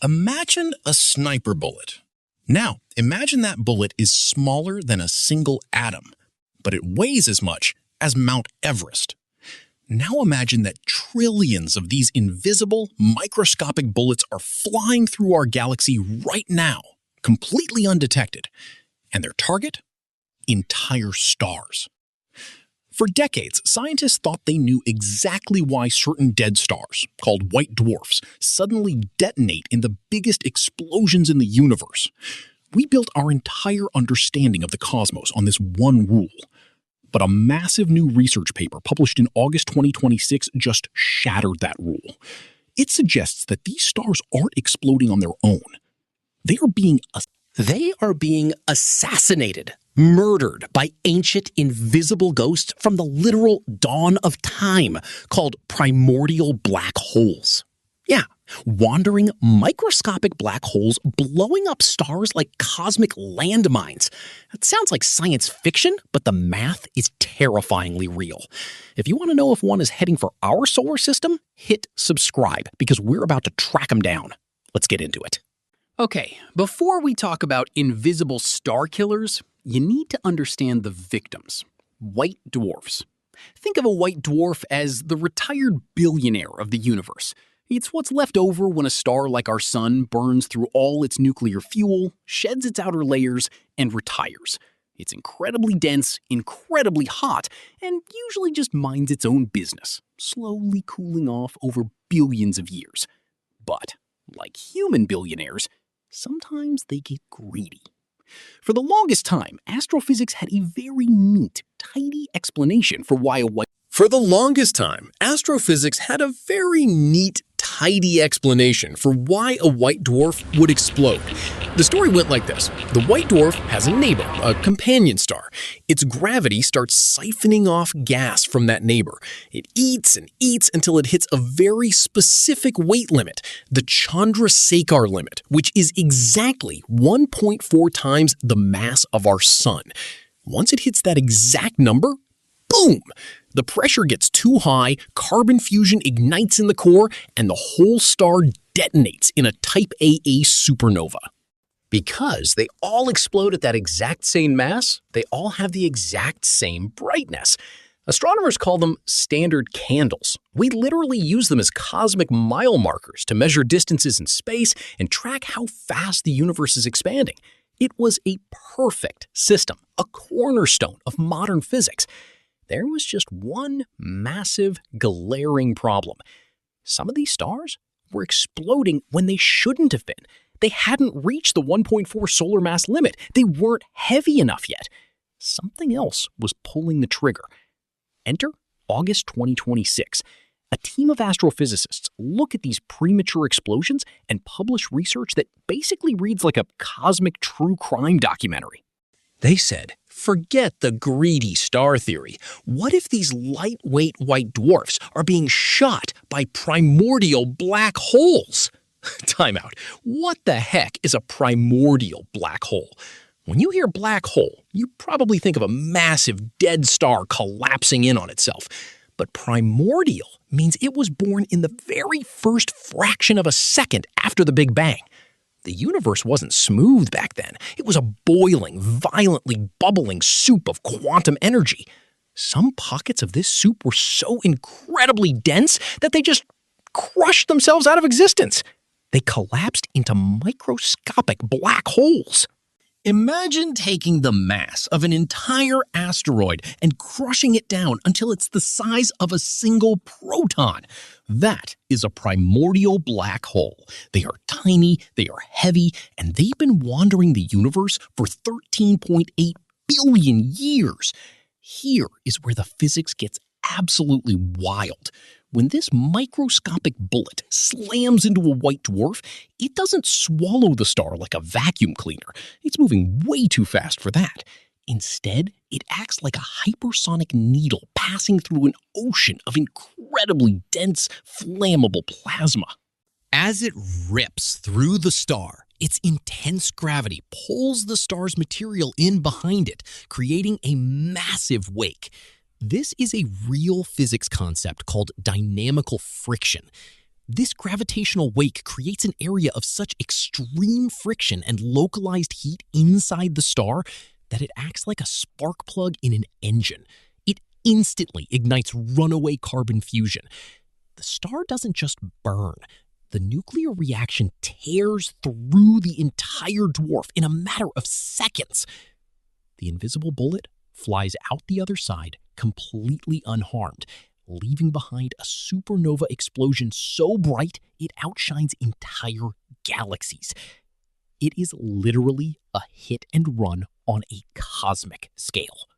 Imagine a sniper bullet. Now, imagine that bullet is smaller than a single atom, but it weighs as much as Mount Everest. Now imagine that trillions of these invisible, microscopic bullets are flying through our galaxy right now, completely undetected. And their target? Entire stars. For decades, scientists thought they knew exactly why certain dead stars, called white dwarfs, suddenly detonate in the biggest explosions in the universe. We built our entire understanding of the cosmos on this one rule. But a massive new research paper published in August 2026 just shattered that rule. It suggests that these stars aren't exploding on their own. They are being assassinated, murdered by ancient invisible ghosts from the literal dawn of time called primordial black holes. Yeah, wandering microscopic black holes blowing up stars like cosmic landmines. That sounds like science fiction, but the math is terrifyingly real. If you want to know if one is heading for our solar system, hit subscribe because we're about to track them down. Let's get into it. Okay, before we talk about invisible star killers, you need to understand the victims, white dwarfs. Think of a white dwarf as the retired billionaire of the universe. It's what's left over when a star like our sun burns through all its nuclear fuel, sheds its outer layers, and retires. It's incredibly dense, incredibly hot, and usually just minds its own business, slowly cooling off over billions of years. But, like human billionaires, sometimes they get greedy. For the longest time, astrophysics had a very neat, tidy explanation for why a white dwarf would explode. The story went like this. The white dwarf has a neighbor, a companion star. Its gravity starts siphoning off gas from that neighbor. It eats and eats until it hits a very specific weight limit, the Chandrasekhar limit, which is exactly 1.4 times the mass of our sun. Once it hits that exact number, boom! The pressure gets too high, carbon fusion ignites in the core, and the whole star detonates in a Type Ia supernova. Because they all explode at that exact same mass, they all have the exact same brightness. Astronomers call them standard candles. We literally use them as cosmic mile markers to measure distances in space and track how fast the universe is expanding. It was a perfect system, a cornerstone of modern physics. There was just one massive, glaring problem. Some of these stars were exploding when they shouldn't have been. They hadn't reached the 1.4 solar mass limit. They weren't heavy enough yet. Something else was pulling the trigger. Enter August 2026. A team of astrophysicists look at these premature explosions and publish research that basically reads like a cosmic true crime documentary. They said, forget the greedy star theory. What if these lightweight white dwarfs are being shot by primordial black holes? Time out. What the heck is a primordial black hole? When you hear black hole, you probably think of a massive dead star collapsing in on itself. But primordial means it was born in the very first fraction of a second after the Big Bang. The universe wasn't smooth back then. It was a boiling, violently bubbling soup of quantum energy. Some pockets of this soup were so incredibly dense that they just crushed themselves out of existence. They collapsed into microscopic black holes. Imagine taking the mass of an entire asteroid and crushing it down until it's the size of a single proton. That is a primordial black hole. They are tiny, they are heavy, and they've been wandering the universe for 13.8 billion years. Here is where the physics gets absolutely wild. When this microscopic bullet slams into a white dwarf, it doesn't swallow the star like a vacuum cleaner. It's moving way too fast for that. Instead, it acts like a hypersonic needle passing through an ocean of incredibly dense, flammable plasma. As it rips through the star, its intense gravity pulls the star's material in behind it, creating a massive wake. This is a real physics concept called dynamical friction. This gravitational wake creates an area of such extreme friction and localized heat inside the star that it acts like a spark plug in an engine. It instantly ignites runaway carbon fusion. The star doesn't just burn. The nuclear reaction tears through the entire dwarf in a matter of seconds. The invisible bullet flies out the other side completely unharmed, leaving behind a supernova explosion so bright it outshines entire galaxies. It is literally a hit and run on a cosmic scale.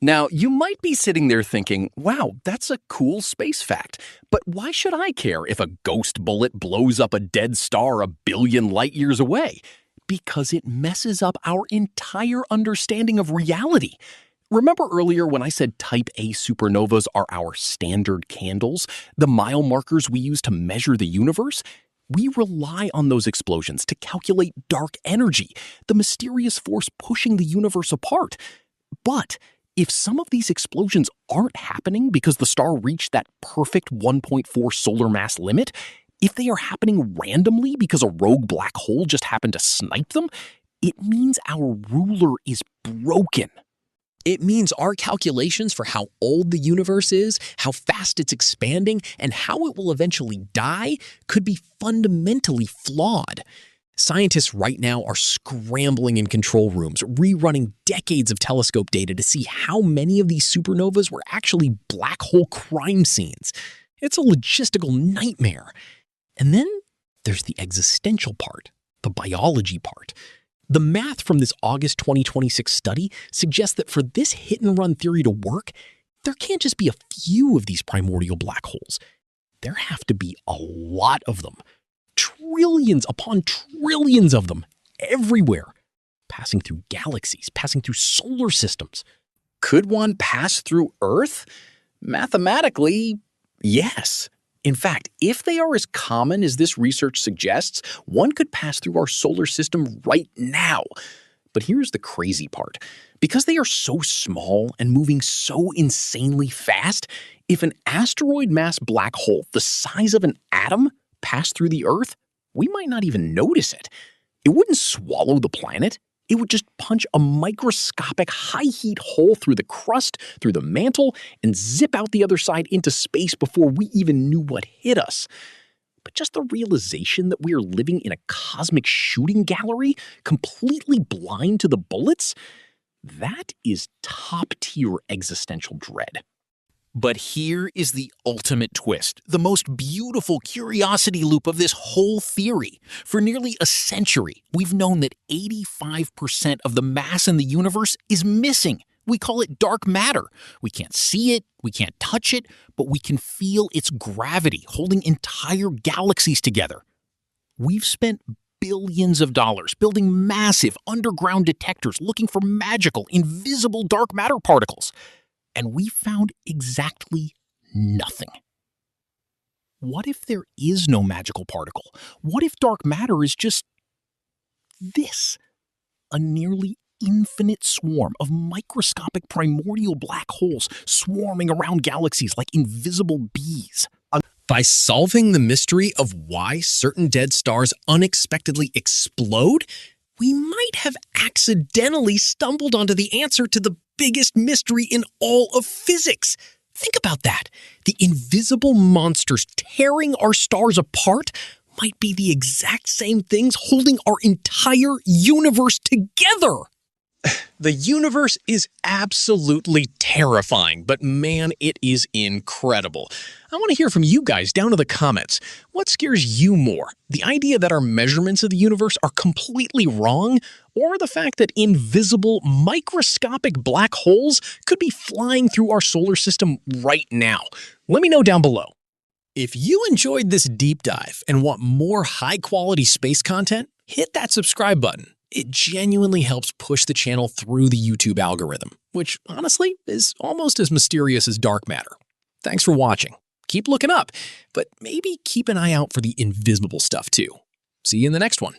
Now, you might be sitting there thinking, wow, that's a cool space fact, but why should I care if a ghost bullet blows up a dead star a billion light years away? Because it messes up our entire understanding of reality. Remember earlier when I said type A supernovas are our standard candles, the mile markers we use to measure the universe? We rely on those explosions to calculate dark energy, the mysterious force pushing the universe apart. But if some of these explosions aren't happening because the star reached that perfect 1.4 solar mass limit, if they are happening randomly because a rogue black hole just happened to snipe them, it means our ruler is broken. It means our calculations for how old the universe is, how fast it's expanding, and how it will eventually die could be fundamentally flawed. Scientists right now are scrambling in control rooms, rerunning decades of telescope data to see how many of these supernovas were actually black hole crime scenes. It's a logistical nightmare. And then there's the existential part, the biology part. The math from this August 2026 study suggests that for this hit-and-run theory to work, there can't just be a few of these primordial black holes. There have to be a lot of them. Trillions upon trillions of them, everywhere, passing through galaxies, passing through solar systems. Could one pass through Earth? Mathematically, yes. In fact, if they are as common as this research suggests, one could pass through our solar system right now. But here's the crazy part. Because they are so small and moving so insanely fast, if an asteroid-mass black hole the size of an atom passed through the Earth, we might not even notice it. It wouldn't swallow the planet. It would just punch a microscopic high-heat hole through the crust, through the mantle, and zip out the other side into space before we even knew what hit us. But just the realization that we are living in a cosmic shooting gallery, completely blind to the bullets, that is top-tier existential dread. But here is the ultimate twist, the most beautiful curiosity loop of this whole theory. For nearly a century, we've known that 85% of the mass in the universe is missing. We call it dark matter. We can't see it, we can't touch it, but we can feel its gravity holding entire galaxies together. We've spent billions of dollars building massive underground detectors looking for magical, invisible dark matter particles. And we found exactly nothing. What if there is no magical particle? What if dark matter is just this? A nearly infinite swarm of microscopic primordial black holes swarming around galaxies like invisible bees. By solving the mystery of why certain dead stars unexpectedly explode, we might have accidentally stumbled onto the answer to the biggest mystery in all of physics. Think about that. The invisible monsters tearing our stars apart might be the exact same things holding our entire universe together. The universe is absolutely terrifying, but man, it is incredible. I want to hear from you guys down in the comments. What scares you more? The idea that our measurements of the universe are completely wrong, or the fact that invisible, microscopic black holes could be flying through our solar system right now? Let me know down below. If you enjoyed this deep dive and want more high-quality space content, hit that subscribe button. It genuinely helps push the channel through the YouTube algorithm, which honestly is almost as mysterious as dark matter. Thanks for watching. Keep looking up, but maybe keep an eye out for the invisible stuff too. See you in the next one.